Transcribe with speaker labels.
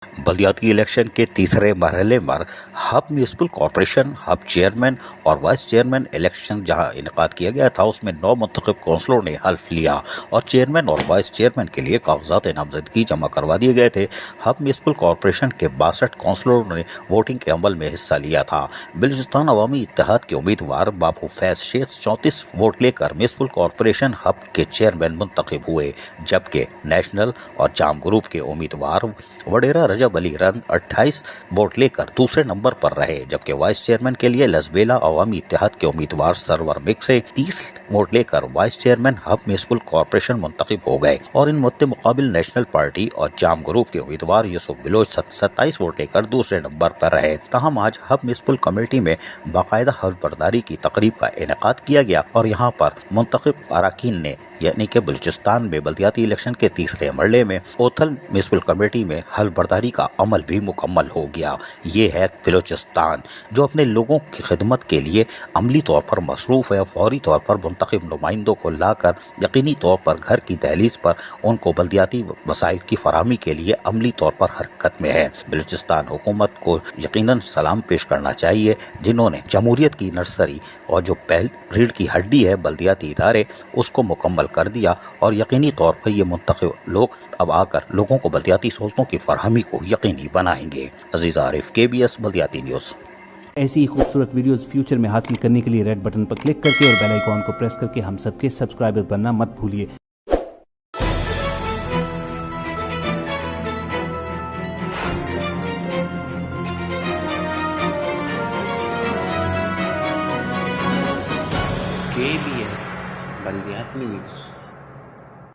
Speaker 1: बलदियाती election के तीसरे मरहले पर hub municipal corporation hub chairman और वाइस चेयरमैन इलेक्शन जहां इनेकाद किया गया था, उसमें 9 मुंतखब कौंसलरों ने हल्फ लिया और चेयरमैन और वाइस चेयरमैन के लिए कागजात नामजदगी जमा करवा दिए गए थे। हब म्यूनसिपल कॉरपोरेशन के 62 कौंसलरों ने वोटिंग के अमल में हिस्सा लिया था। बलूचिस्तान अवामी इत्तेहाद के उम्मीदवार बाबू फैज शेख 34 वोट लेकर म्यूनसिपल कॉरपोरेशन हब के चेयरमैन मुंतखब हुए, जबकि नेशनल और जाम ग्रुप के उम्मीदवार वडेरा रजब अली रंद 28 वोट लेकर दूसरे नंबर पर रहे, जबकि वाइस चेयरमैन के लिए लजबेला अवामी इत्तेहाद के उम्मीदवार सरवर मिक से 30 वोट लेकर vice chairman Hub municipal corporation मुंतखब हो गए और इन मुकाबिल नेशनल पार्टी और जाम ग्रुप के उम्मीदवार यूसुफ बिलोच 27 वोट लेकर दूसरे नंबर पर रहे। तहम आज हब म्यूनसिपल कमेटी में बाकायदा हल्फ बर्दारी की तकरीब का इनेकाद किया गया और यहाँ पर मुंतखब अरकान ने यानी कि बलूचिस्तान में बल्दियाती इलेक्शन के तीसरे मरहले में ओथल म्यूनसिपल कमेटी में हल्फ बर्दारी का अमल भी मुकम्मल हो गया। ये है बलूचिस्तान जो अपने लोगों की खिदमत के लिए अमली तौर पर मसरूफ़ है। फौरी तौर पर मुंतखब नुमाइंदों को लाकर यकीनी तौर पर घर की दहलीज पर उनको बल्दियाती वसाइल की फराहमी के लिए अमली तौर पर हरकत में है। बलूचिस्तान हुकूमत को यकीनन सलाम पेश करना चाहिए जिन्होंने जमहूरियत की नर्सरी और जो रीढ़ की हड्डी है बल्दियाती इदारे उसको मुकम्मल कर दिया और यकीनी तौर पर ये मुंतखब लोग अब आकर लोगों को बल्दियाती सहूलतों की फरहमी को यकीनी बनाएंगे। अजीज आरिफ, KBS बल्दियाती न्यूज़।
Speaker 2: ऐसी ही खूबसूरत वीडियोस फ्यूचर में हासिल करने के लिए रेड बटन पर क्लिक करके और बेल आइकॉन को प्रेस करके हम सबके सब्सक्राइबर बनना मत भूलिए।
Speaker 3: KBS बल्दियाती न्यूज़।